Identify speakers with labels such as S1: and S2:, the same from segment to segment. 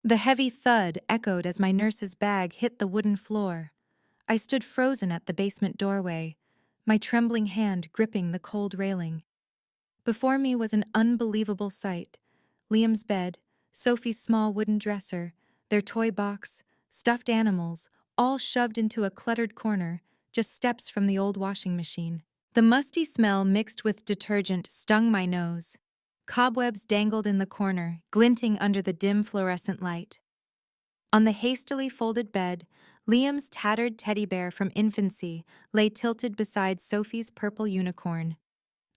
S1: The heavy thud echoed as my nurse's bag hit the wooden floor. I stood frozen at the basement doorway, my trembling hand gripping the cold railing. Before me was an unbelievable sight. Liam's bed, Sophie's small wooden dresser, their toy box, stuffed animals, all shoved into a cluttered corner, just steps from the old washing machine. The musty smell mixed with detergent stung my nose. Cobwebs dangled in the corner, glinting under the dim fluorescent light. On the hastily folded bed, Liam's tattered teddy bear from infancy lay tilted beside Sophie's purple unicorn.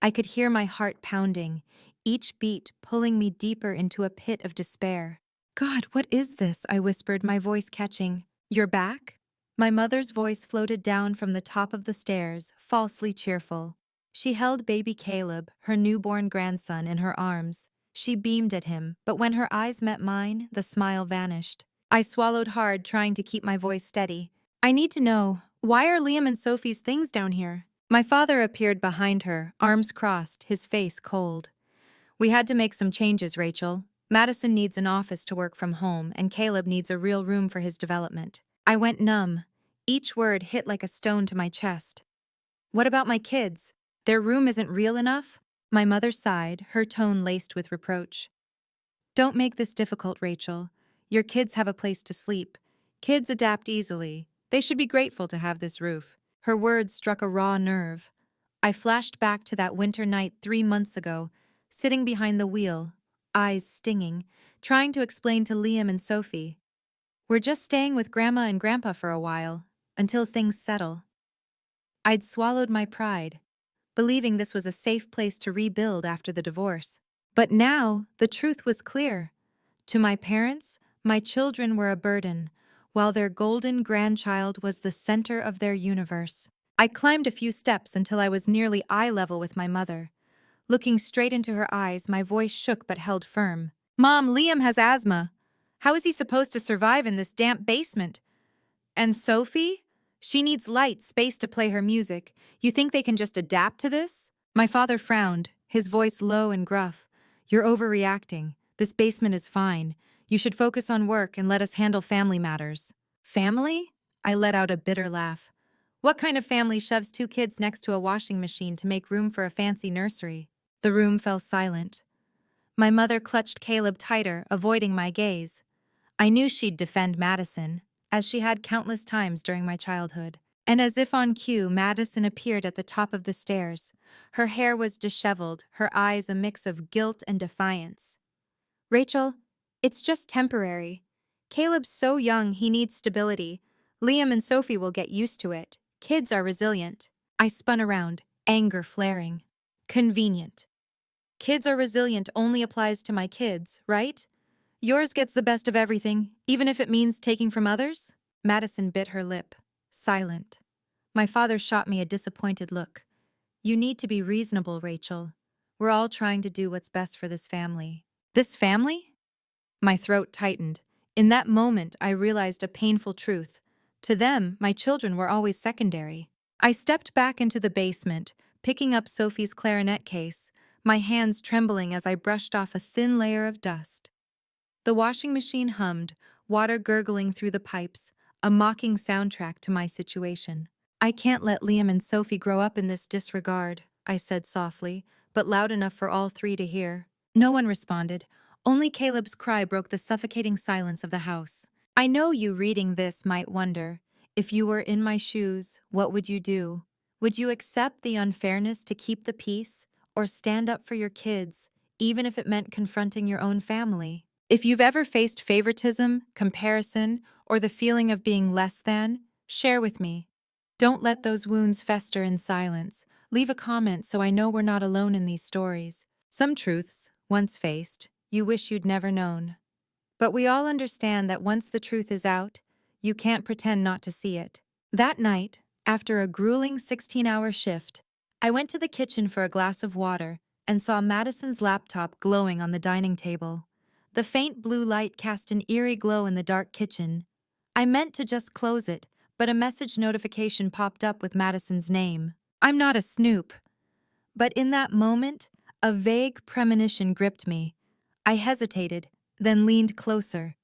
S1: I could hear my heart pounding, each beat pulling me deeper into a pit of despair. "God, what is this?" I whispered, my voice catching. "You're back?" My mother's voice floated down from the top of the stairs, falsely cheerful. She held baby Caleb, her newborn grandson, in her arms. She beamed at him, but when her eyes met mine, the smile vanished. I swallowed hard, trying to keep my voice steady. "I need to know, why are Liam and Sophie's things down here?" My father appeared behind her, arms crossed, his face cold. "We had to make some changes, Rachel. Madison needs an office to work from home, and Caleb needs a real room for his development." I went numb. Each word hit like a stone to my chest. "What about my kids? Their room isn't real enough?" My mother sighed, her tone laced with reproach. "Don't make this difficult, Rachel. Your kids have a place to sleep. Kids adapt easily. They should be grateful to have this roof." Her words struck a raw nerve. I flashed back to that winter night 3 months ago, sitting behind the wheel, eyes stinging, trying to explain to Liam and Sophie. "We're just staying with Grandma and Grandpa for a while, until things settle." I'd swallowed my pride, believing this was a safe place to rebuild after the divorce. But now, the truth was clear. To my parents, my children were a burden, while their golden grandchild was the center of their universe. I climbed a few steps until I was nearly eye level with my mother. Looking straight into her eyes, my voice shook but held firm. "Mom, Liam has asthma. How is he supposed to survive in this damp basement? And Sophie? She needs light, space to play her music. You think they can just adapt to this?" My father frowned, his voice low and gruff. "You're overreacting. This basement is fine. You should focus on work and let us handle family matters." "Family?" I let out a bitter laugh. "What kind of family shoves 2 kids next to a washing machine to make room for a fancy nursery?" The room fell silent. My mother clutched Caleb tighter, avoiding my gaze. I knew she'd defend Madison, as she had countless times during my childhood. And as if on cue, Madison appeared at the top of the stairs. Her hair was disheveled, her eyes a mix of guilt and defiance. "Rachel, it's just temporary. Caleb's so young he needs stability. Liam and Sophie will get used to it. Kids are resilient." I spun around, anger flaring. Convenient. "Kids are resilient only applies to my kids, right? Yours gets the best of everything, even if it means taking from others?" Madison bit her lip, silent. My father shot me a disappointed look. "You need to be reasonable, Rachel. We're all trying to do what's best for this family." "This family?" My throat tightened. In that moment, I realized a painful truth. To them, my children were always secondary. I stepped back into the basement, picking up Sophie's clarinet case, my hands trembling as I brushed off a thin layer of dust. The washing machine hummed, water gurgling through the pipes, a mocking soundtrack to my situation. "I can't let Liam and Sophie grow up in this disregard," I said softly, but loud enough for all three to hear. No one responded. Only Caleb's cry broke the suffocating silence of the house. I know you reading this might wonder, if you were in my shoes, what would you do? Would you accept the unfairness to keep the peace, or stand up for your kids, even if it meant confronting your own family? If you've ever faced favoritism, comparison, or the feeling of being less than, share with me. Don't let those wounds fester in silence. Leave a comment so I know we're not alone in these stories. Some truths, once faced, you wish you'd never known. But we all understand that once the truth is out, you can't pretend not to see it. That night, after a grueling 16-hour shift, I went to the kitchen for a glass of water and saw Madison's laptop glowing on the dining table. The faint blue light cast an eerie glow in the dark kitchen. I meant to just close it, but a message notification popped up with Madison's name. I'm not a snoop. But in that moment, a vague premonition gripped me. I hesitated, then leaned closer.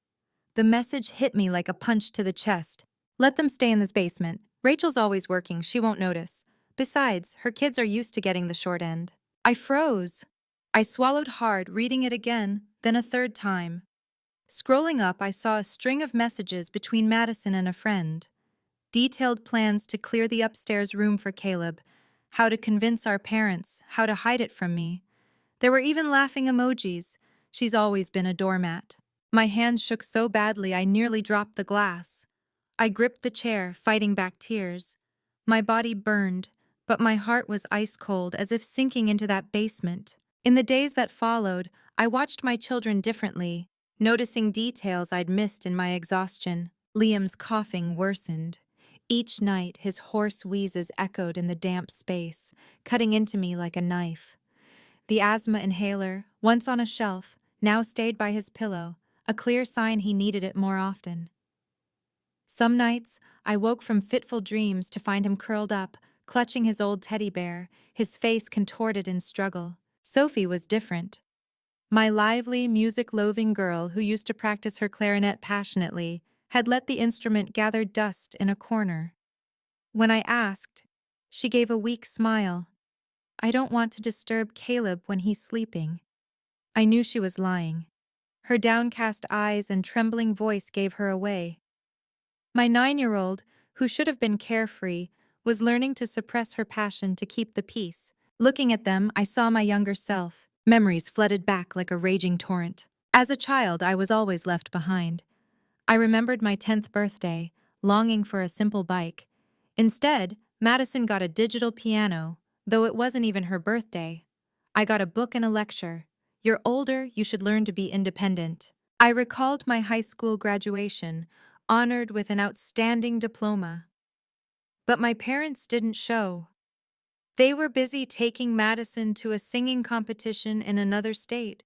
S1: The message hit me like a punch to the chest. Let them stay in this basement. Rachel's always working, she won't notice. Besides, her kids are used to getting the short end. I froze. I swallowed hard, reading it again, then a third time. Scrolling up, I saw a string of messages between Madison and a friend. Detailed plans to clear the upstairs room for Caleb, how to convince our parents, how to hide it from me. There were even laughing emojis. She's always been a doormat. My hand shook so badly I nearly dropped the glass. I gripped the chair, fighting back tears. My body burned, but my heart was ice cold, as if sinking into that basement. In the days that followed, I watched my children differently, noticing details I'd missed in my exhaustion. Liam's coughing worsened. Each night, his hoarse wheezes echoed in the damp space, cutting into me like a knife. The asthma inhaler, once on a shelf, now stayed by his pillow, a clear sign he needed it more often. Some nights, I woke from fitful dreams to find him curled up, clutching his old teddy bear, his face contorted in struggle. Sophie was different. My lively, music-loathing girl who used to practice her clarinet passionately had let the instrument gather dust in a corner. When I asked, she gave a weak smile. I don't want to disturb Caleb when he's sleeping. I knew she was lying. Her downcast eyes and trembling voice gave her away. My 9-year-old, who should have been carefree, was learning to suppress her passion to keep the peace. Looking at them, I saw my younger self. Memories flooded back like a raging torrent. As a child, I was always left behind. I remembered my 10th birthday, longing for a simple bike. Instead, Madison got a digital piano, though it wasn't even her birthday. I got a book and a lecture. You're older, you should learn to be independent. I recalled my high school graduation, honored with an outstanding diploma. But my parents didn't show. They were busy taking Madison to a singing competition in another state.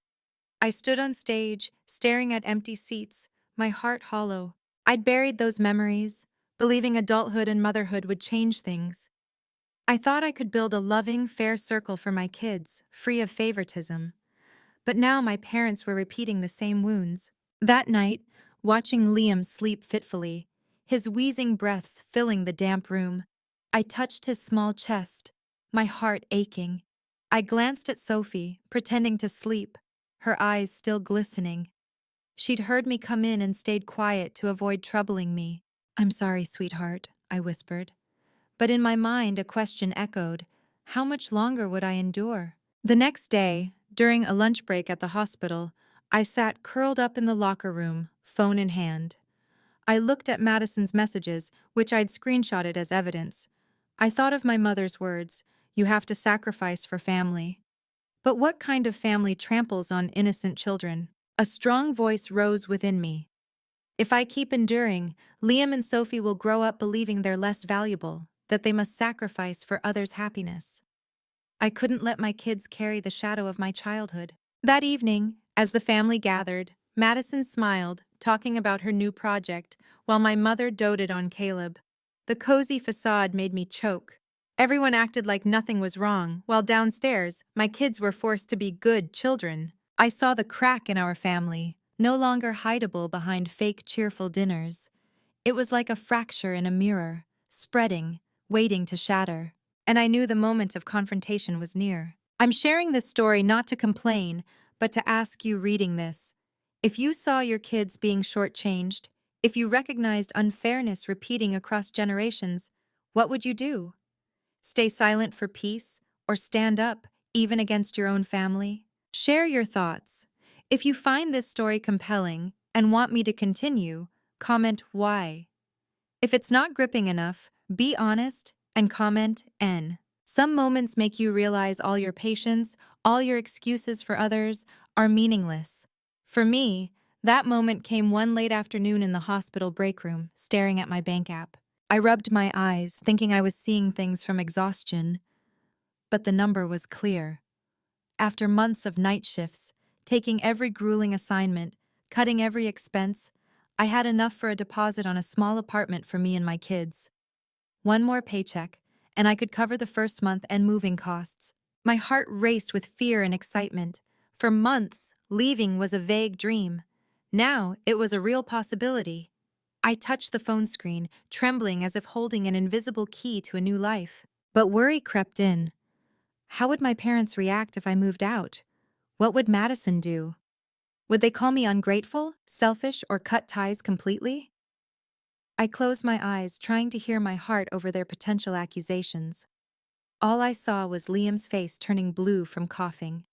S1: I stood on stage, staring at empty seats, my heart hollow. I'd buried those memories, believing adulthood and motherhood would change things. I thought I could build a loving, fair circle for my kids, free of favoritism. But now my parents were repeating the same wounds. That night, watching Liam sleep fitfully, his wheezing breaths filling the damp room, I touched his small chest, my heart aching. I glanced at Sophie, pretending to sleep, her eyes still glistening. She'd heard me come in and stayed quiet to avoid troubling me. "I'm sorry, sweetheart," I whispered. But in my mind, a question echoed. How much longer would I endure? The next day, during a lunch break at the hospital, I sat curled up in the locker room, phone in hand. I looked at Madison's messages, which I'd screenshotted as evidence. I thought of my mother's words, "You have to sacrifice for family." But what kind of family tramples on innocent children? A strong voice rose within me. If I keep enduring, Liam and Sophie will grow up believing they're less valuable, that they must sacrifice for others' happiness. I couldn't let my kids carry the shadow of my childhood. That evening, as the family gathered, Madison smiled, talking about her new project, while my mother doted on Caleb. The cozy facade made me choke. Everyone acted like nothing was wrong, while downstairs, my kids were forced to be good children. I saw the crack in our family, no longer hideable behind fake cheerful dinners. It was like a fracture in a mirror, spreading, waiting to shatter. And I knew the moment of confrontation was near. I'm sharing this story not to complain, but to ask you reading this. If you saw your kids being shortchanged, if you recognized unfairness repeating across generations, what would you do? Stay silent for peace, or stand up, even against your own family? Share your thoughts. If you find this story compelling and want me to continue, comment why. If it's not gripping enough, be honest and comment N. Some moments make you realize all your patience, all your excuses for others, are meaningless. For me, that moment came one late afternoon in the hospital break room, staring at my bank app. I rubbed my eyes, thinking I was seeing things from exhaustion, but the number was clear. After months of night shifts, taking every grueling assignment, cutting every expense, I had enough for a deposit on a small apartment for me and my kids. One more paycheck, and I could cover the first month and moving costs. My heart raced with fear and excitement. For months, leaving was a vague dream. Now, it was a real possibility. I touched the phone screen, trembling as if holding an invisible key to a new life. But worry crept in. How would my parents react if I moved out? What would Madison do? Would they call me ungrateful, selfish, or cut ties completely? I closed my eyes, trying to hear my heart over their potential accusations. All I saw was Liam's face turning blue from coughing,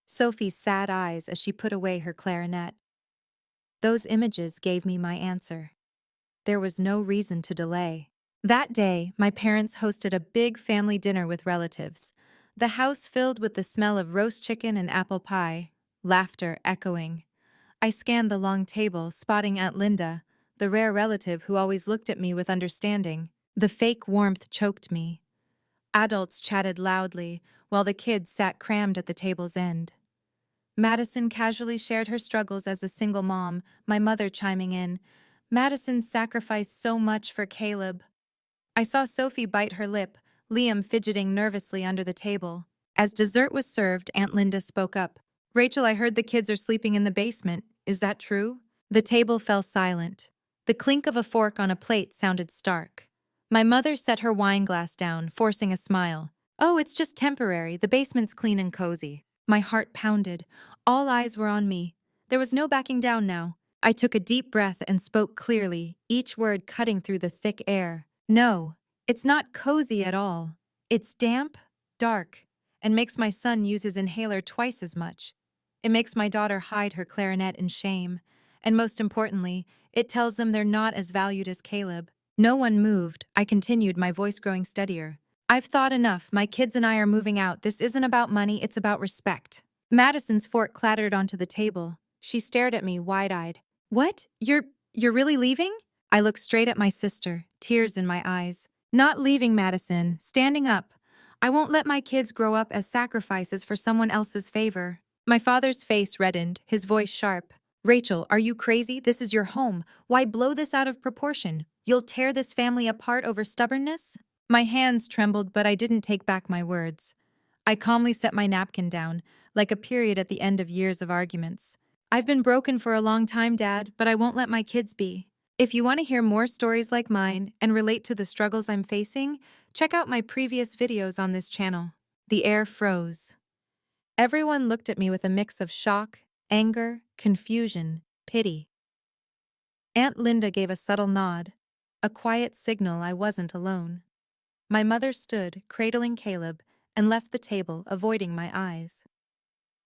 S1: Sophie's sad eyes as she put away her clarinet. Those images gave me my answer. There was no reason to delay. That day, my parents hosted a big family dinner with relatives. The house filled with the smell of roast chicken and apple pie, laughter echoing. I scanned the long table, spotting Aunt Linda, the rare relative who always looked at me with understanding. The fake warmth choked me. Adults chatted loudly, while the kids sat crammed at the table's end. Madison casually shared her struggles as a single mom, my mother chiming in, "Madison sacrificed so much for Caleb." I saw Sophie bite her lip, Liam fidgeting nervously under the table. As dessert was served, Aunt Linda spoke up. "Rachel, I heard the kids are sleeping in the basement. Is that true?" The table fell silent. The clink of a fork on a plate sounded stark. My mother set her wine glass down, forcing a smile. "Oh, it's just temporary. The basement's clean and cozy." My heart pounded. All eyes were on me. There was no backing down now. I took a deep breath and spoke clearly, each word cutting through the thick air. "No, it's not cozy at all. It's damp, dark, and makes my son use his inhaler twice as much. It makes my daughter hide her clarinet in shame. And most importantly, it tells them they're not as valued as Caleb." No one moved. I continued, my voice growing steadier. "I've thought enough. My kids and I are moving out. This isn't about money, it's about respect." Madison's fork clattered onto the table. She stared at me, wide-eyed. "What? You're really leaving?" I looked straight at my sister, tears in my eyes. "Not leaving, Madison. Standing up. I won't let my kids grow up as sacrifices for someone else's favor." My father's face reddened, his voice sharp. "Rachel, are you crazy? This is your home. Why blow this out of proportion? You'll tear this family apart over stubbornness?" My hands trembled, but I didn't take back my words. I calmly set my napkin down, like a period at the end of years of arguments. "I've been broken for a long time, Dad, but I won't let my kids be. If you want to hear more stories like mine and relate to the struggles I'm facing, check out my previous videos on this channel." The air froze. Everyone looked at me with a mix of shock, anger, confusion, pity. Aunt Linda gave a subtle nod, a quiet signal I wasn't alone. My mother stood, cradling Caleb, and left the table, avoiding my eyes.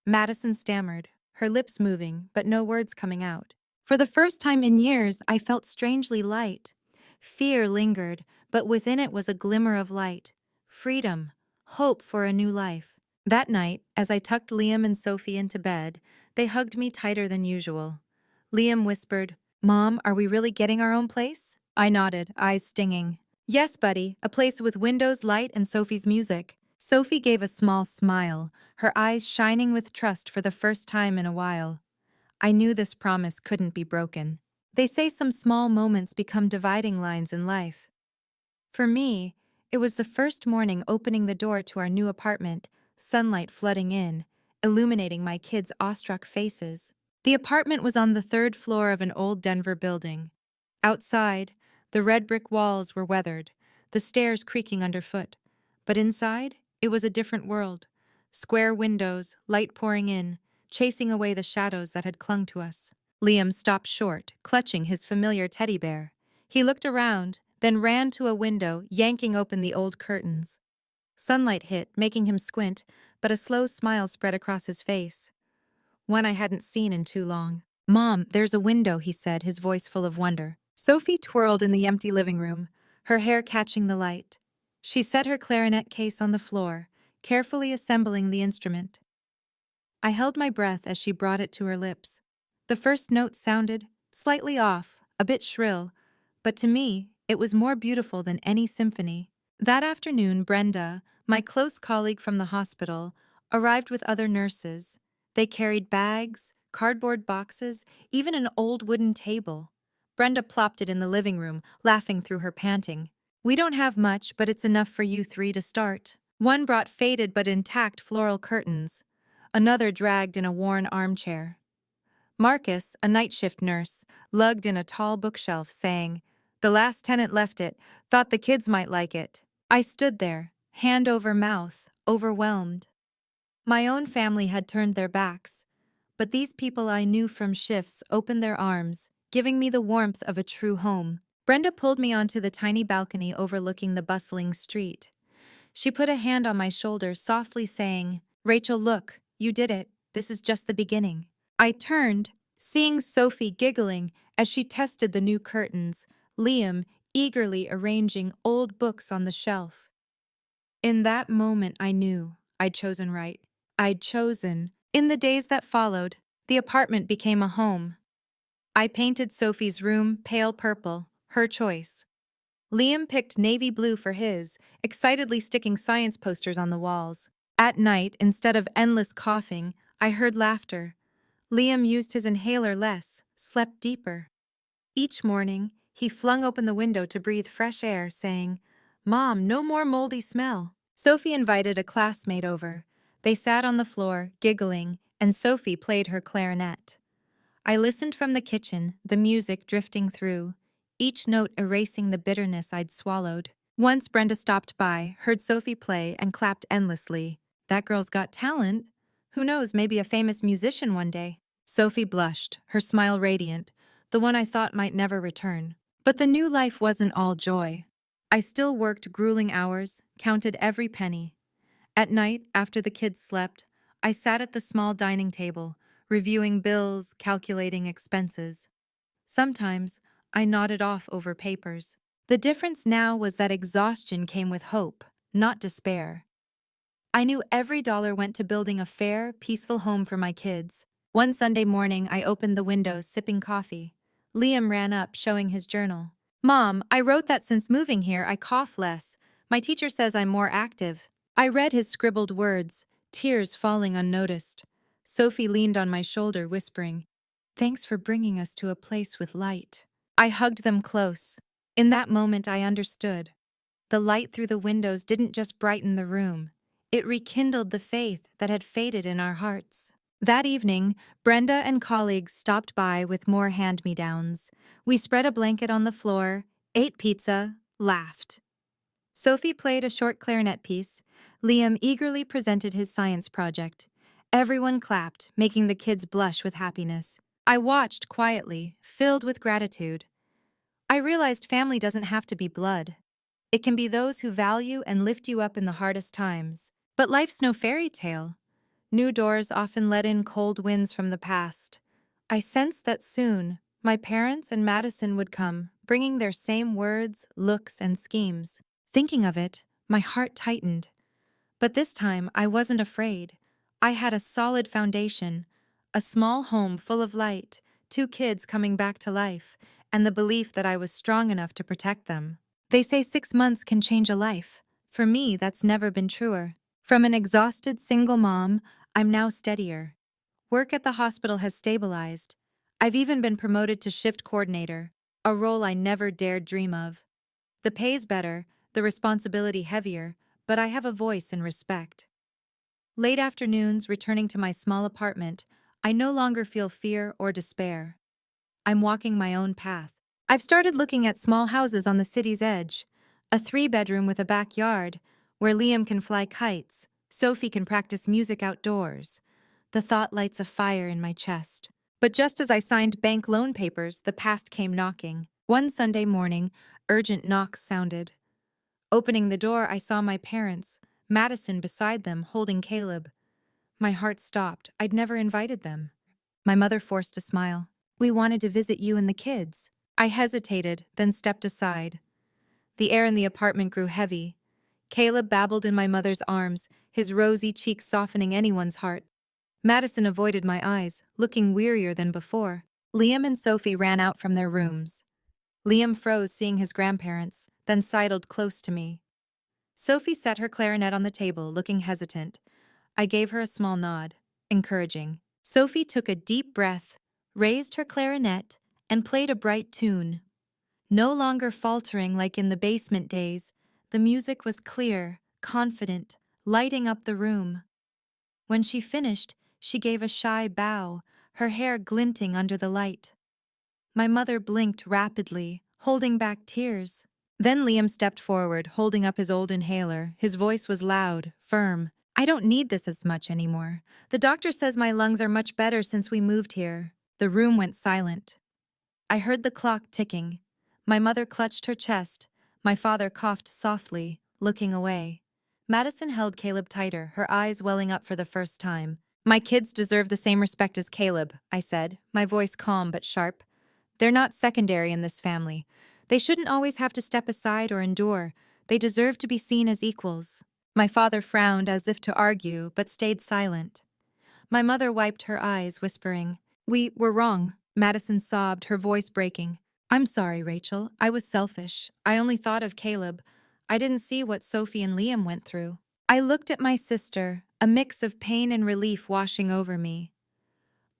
S1: Madison stammered, her lips moving, but no words coming out. For the first time in years, I felt strangely light. Fear lingered, but within it was a glimmer of light. Freedom, hope for a new life. That night, as I tucked Liam and Sophie into bed, they hugged me tighter than usual. Liam whispered, "Mom, are we really getting our own place?" I nodded, eyes stinging. "Yes, buddy, a place with windows, light, and Sophie's music." Sophie gave a small smile, her eyes shining with trust for the first time in a while. I knew this promise couldn't be broken. They say some small moments become dividing lines in life. For me, it was the first morning opening the door to our new apartment, sunlight flooding in, illuminating my kids' awestruck faces. The apartment was on the third floor of an old Denver building. Outside, the red brick walls were weathered, the stairs creaking underfoot. But inside, it was a different world. Square windows, light pouring in, chasing away the shadows that had clung to us. Liam stopped short, clutching his familiar teddy bear. He looked around, then ran to a window, yanking open the old curtains. Sunlight hit, making him squint, but a slow smile spread across his face. One I hadn't seen in too long. "Mom, there's a window," he said, his voice full of wonder. Sophie twirled in the empty living room, her hair catching the light. She set her clarinet case on the floor, carefully assembling the instrument. I held my breath as she brought it to her lips. The first note sounded slightly off, a bit shrill, but to me, it was more beautiful than any symphony. That afternoon, Brenda, my close colleague from the hospital, arrived with other nurses. They carried bags, cardboard boxes, even an old wooden table. Brenda plopped it in the living room, laughing through her panting. "We don't have much, but it's enough for you three to start." One brought faded but intact floral curtains. Another dragged in a worn armchair. Marcus, a night shift nurse, lugged in a tall bookshelf, saying, "The last tenant left it, thought the kids might like it." I stood there, hand over mouth, overwhelmed. My own family had turned their backs, but these people I knew from shifts opened their arms, giving me the warmth of a true home. Brenda pulled me onto the tiny balcony overlooking the bustling street. She put a hand on my shoulder, softly saying, "Rachel, look, you did it. This is just the beginning." I turned, seeing Sophie giggling as she tested the new curtains, Liam eagerly arranging old books on the shelf. In that moment, I knew I'd chosen right. I'd chosen. In the days that followed, the apartment became a home. I painted Sophie's room pale purple, her choice. Liam picked navy blue for his, excitedly sticking science posters on the walls. At night, instead of endless coughing, I heard laughter. Liam used his inhaler less, slept deeper. Each morning, he flung open the window to breathe fresh air, saying, "Mom, no more moldy smell." Sophie invited a classmate over. They sat on the floor, giggling, and Sophie played her clarinet. I listened from the kitchen, the music drifting through, each note erasing the bitterness I'd swallowed. Once Brenda stopped by, heard Sophie play, and clapped endlessly. "That girl's got talent. Who knows, maybe a famous musician one day." Sophie blushed, her smile radiant, the one I thought might never return. But the new life wasn't all joy. I still worked grueling hours, counted every penny. At night, after the kids slept, I sat at the small dining table, reviewing bills, calculating expenses. Sometimes, I nodded off over papers. The difference now was that exhaustion came with hope, not despair. I knew every dollar went to building a fair, peaceful home for my kids. One Sunday morning, I opened the window, sipping coffee. Liam ran up, showing his journal. "Mom, I wrote that since moving here, I cough less. My teacher says I'm more active." I read his scribbled words, tears falling unnoticed. Sophie leaned on my shoulder, whispering, "Thanks for bringing us to a place with light." I hugged them close. In that moment, I understood. The light through the windows didn't just brighten the room. It rekindled the faith that had faded in our hearts. That evening, Brenda and colleagues stopped by with more hand-me-downs. We spread a blanket on the floor, ate pizza, laughed. Sophie played a short clarinet piece. Liam eagerly presented his science project. Everyone clapped, making the kids blush with happiness. I watched quietly, filled with gratitude. I realized family doesn't have to be blood. It can be those who value and lift you up in the hardest times. But life's no fairy tale. New doors often let in cold winds from the past. I sensed that soon, my parents and Madison would come, bringing their same words, looks, and schemes. Thinking of it, my heart tightened. But this time, I wasn't afraid. I had a solid foundation, a small home full of light, 2 kids coming back to life, and the belief that I was strong enough to protect them. They say 6 months can change a life. For me, that's never been truer. From an exhausted single mom, I'm now steadier. Work at the hospital has stabilized. I've even been promoted to shift coordinator, a role I never dared dream of. The pay's better, the responsibility heavier, but I have a voice and respect. Late afternoons, returning to my small apartment, I no longer feel fear or despair. I'm walking my own path. I've started looking at small houses on the city's edge, a 3-bedroom with a backyard, where Liam can fly kites, Sophie can practice music outdoors. The thought lights a fire in my chest. But just as I signed bank loan papers, the past came knocking. One Sunday morning, urgent knocks sounded. Opening the door, I saw my parents, Madison beside them, holding Caleb. My heart stopped. I'd never invited them. My mother forced a smile. "We wanted to visit you and the kids." I hesitated, then stepped aside. The air in the apartment grew heavy. Caleb babbled in my mother's arms, his rosy cheeks softening anyone's heart. Madison avoided my eyes, looking wearier than before. Liam and Sophie ran out from their rooms. Liam froze, seeing his grandparents, then sidled close to me. Sophie set her clarinet on the table, looking hesitant. I gave her a small nod, encouraging. Sophie took a deep breath, raised her clarinet, and played a bright tune. No longer faltering like in the basement days, the music was clear, confident, lighting up the room. When she finished, she gave a shy bow, her hair glinting under the light. My mother blinked rapidly, holding back tears. Then Liam stepped forward, holding up his old inhaler. His voice was loud, firm. I don't need this as much anymore. The doctor says my lungs are much better since we moved here. The room went silent. I heard the clock ticking. My mother clutched her chest. My father coughed softly, looking away. Madison held Caleb tighter, her eyes welling up for the first time. My kids deserve the same respect as Caleb, I said, my voice calm but sharp. They're not secondary in this family. They shouldn't always have to step aside or endure. They deserve to be seen as equals. My father frowned as if to argue, but stayed silent. My mother wiped her eyes, whispering, "We were wrong." Madison sobbed, her voice breaking. "I'm sorry, Rachel. I was selfish. I only thought of Caleb. I didn't see what Sophie and Liam went through." I looked at my sister, a mix of pain and relief washing over me.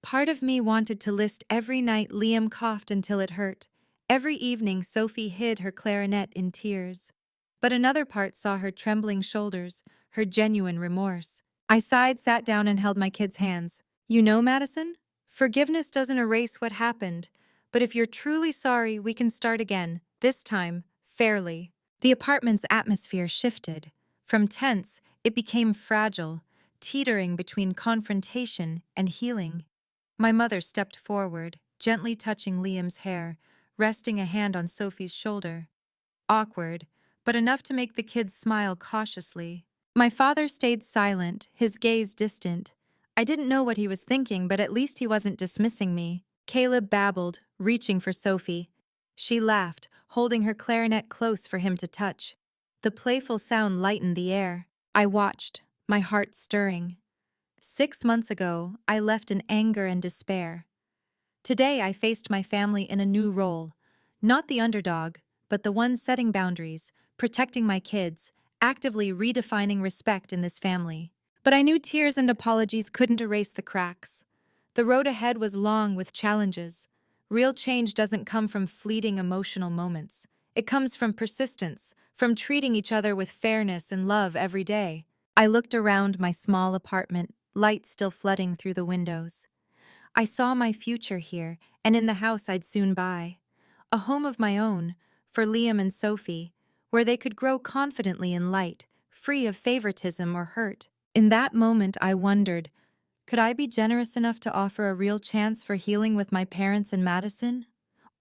S1: Part of me wanted to list every night Liam coughed until it hurt. Every evening Sophie hid her clarinet in tears. But another part saw her trembling shoulders, her genuine remorse. I sighed, sat down, and held my kids' hands. You know, Madison? Forgiveness doesn't erase what happened, but if you're truly sorry, we can start again, this time, fairly. The apartment's atmosphere shifted. From tense, it became fragile, teetering between confrontation and healing. My mother stepped forward, gently touching Liam's hair, resting a hand on Sophie's shoulder. Awkward, but enough to make the kids smile cautiously. My father stayed silent, his gaze distant. I didn't know what he was thinking, but at least he wasn't dismissing me. Caleb babbled, reaching for Sophie. She laughed, holding her clarinet close for him to touch. The playful sound lightened the air. I watched, my heart stirring. 6 months ago, I left in anger and despair. Today, I faced my family in a new role. Not the underdog, but the one setting boundaries, protecting my kids, actively redefining respect in this family. But I knew tears and apologies couldn't erase the cracks. The road ahead was long with challenges. Real change doesn't come from fleeting emotional moments. It comes from persistence, from treating each other with fairness and love every day. I looked around my small apartment, light still flooding through the windows. I saw my future here, and in the house I'd soon buy. A home of my own, for Liam and Sophie, where they could grow confidently in light, free of favoritism or hurt. In that moment I wondered, could I be generous enough to offer a real chance for healing with my parents in Madison?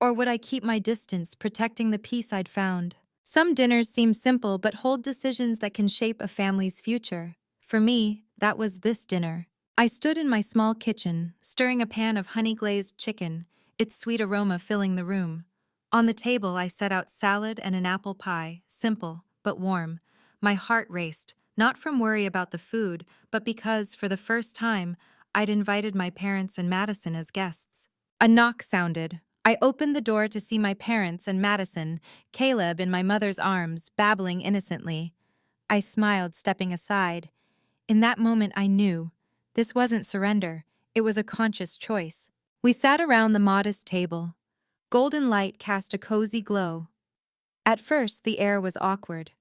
S1: Or would I keep my distance, protecting the peace I'd found? Some dinners seem simple but hold decisions that can shape a family's future. For me, that was this dinner. I stood in my small kitchen, stirring a pan of honey-glazed chicken, its sweet aroma filling the room. On the table, I set out salad and an apple pie, simple but warm. My heart raced, not from worry about the food, but because, for the first time, I'd invited my parents and Madison as guests. A knock sounded. I opened the door to see my parents and Madison, Caleb in my mother's arms, babbling innocently. I smiled, stepping aside. In that moment, I knew. This wasn't surrender. It was a conscious choice. We sat around the modest table. Golden light cast a cozy glow. At first, the air was awkward.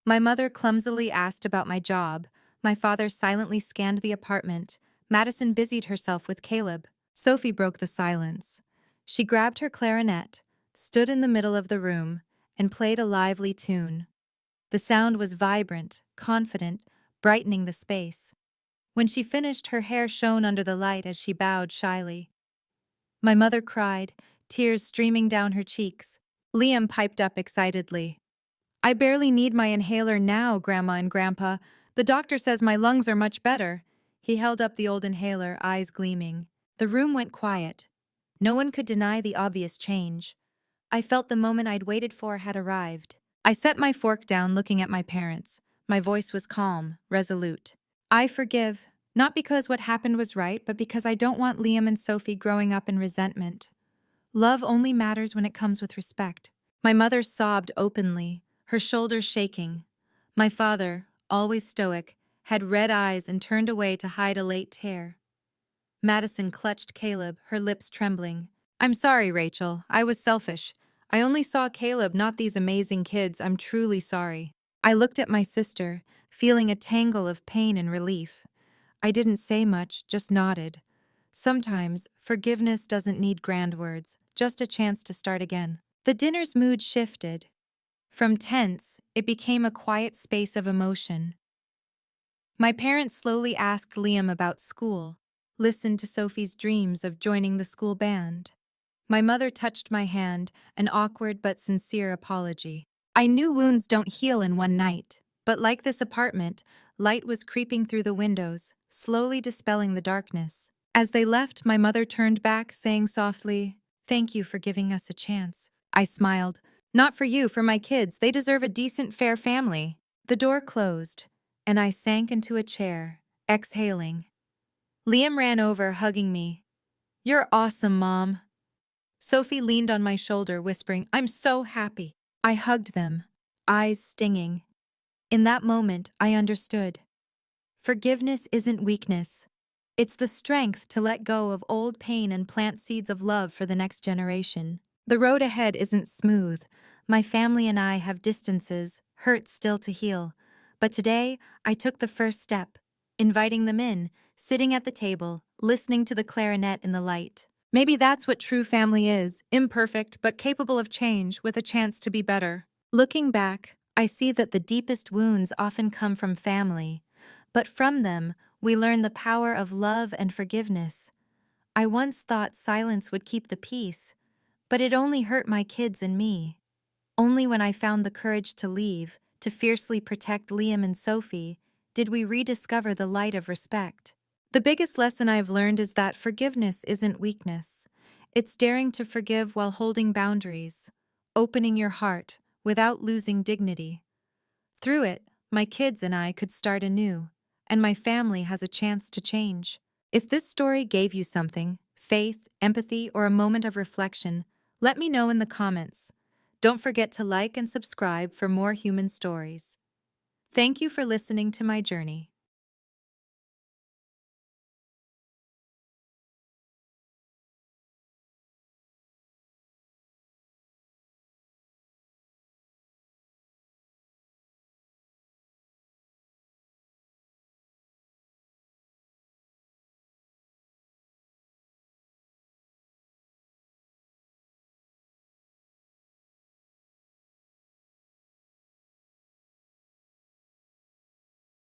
S1: My mother clumsily asked about my job. My father silently scanned the apartment. Madison busied herself with Caleb. Sophie broke the silence. She grabbed her clarinet, stood in the middle of the room, and played a lively tune. The sound was vibrant, confident, brightening the space. When she finished, her hair shone under the light as she bowed shyly. My mother cried, tears streaming down her cheeks. Liam piped up excitedly. I barely need my inhaler now, Grandma and Grandpa. The doctor says my lungs are much better. He held up the old inhaler, eyes gleaming. The room went quiet. No one could deny the obvious change. I felt the moment I'd waited for had arrived. I set my fork down, looking at my parents. My voice was calm, resolute. I forgive, not because what happened was right, but because I don't want Liam and Sophie growing up in resentment. Love only matters when it comes with respect. My mother sobbed openly, her shoulders shaking. My father, always stoic, had red eyes and turned away to hide a late tear. Madison clutched Caleb, her lips trembling. I'm sorry, Rachel. I was selfish. I only saw Caleb, not these amazing kids. I'm truly sorry. I looked at my sister, feeling a tangle of pain and relief. I didn't say much, just nodded. Sometimes, forgiveness doesn't need grand words, just a chance to start again. The dinner's mood shifted. From tense, it became a quiet space of emotion. My parents slowly asked Liam about school, listened to Sophie's dreams of joining the school band. My mother touched my hand, an awkward but sincere apology. I knew wounds don't heal in one night, but like this apartment, light was creeping through the windows, slowly dispelling the darkness. As they left, my mother turned back, saying softly, "Thank you for giving us a chance." I smiled. "Not for you, for my kids. They deserve a decent, fair family." The door closed, and I sank into a chair, exhaling. Liam ran over, hugging me. "You're awesome, Mom." Sophie leaned on my shoulder, whispering, "I'm so happy." I hugged them, eyes stinging. In that moment, I understood. Forgiveness isn't weakness. It's the strength to let go of old pain and plant seeds of love for the next generation. The road ahead isn't smooth. My family and I have distances, hurts still to heal. But today, I took the first step, inviting them in, sitting at the table, listening to the clarinet in the light. Maybe that's what true family is, imperfect but capable of change with a chance to be better. Looking back, I see that the deepest wounds often come from family, but from them, we learn the power of love and forgiveness. I once thought silence would keep the peace, but it only hurt my kids and me. Only when I found the courage to leave, to fiercely protect Liam and Sophie, did we rediscover the light of respect. The biggest lesson I've learned is that forgiveness isn't weakness. It's daring to forgive while holding boundaries, opening your heart without losing dignity. Through it, my kids and I could start anew, and my family has a chance to change. If this story gave you something, faith, empathy, or a moment of reflection, let me know in the comments. Don't forget to like and subscribe for more human stories. Thank you for listening to my journey.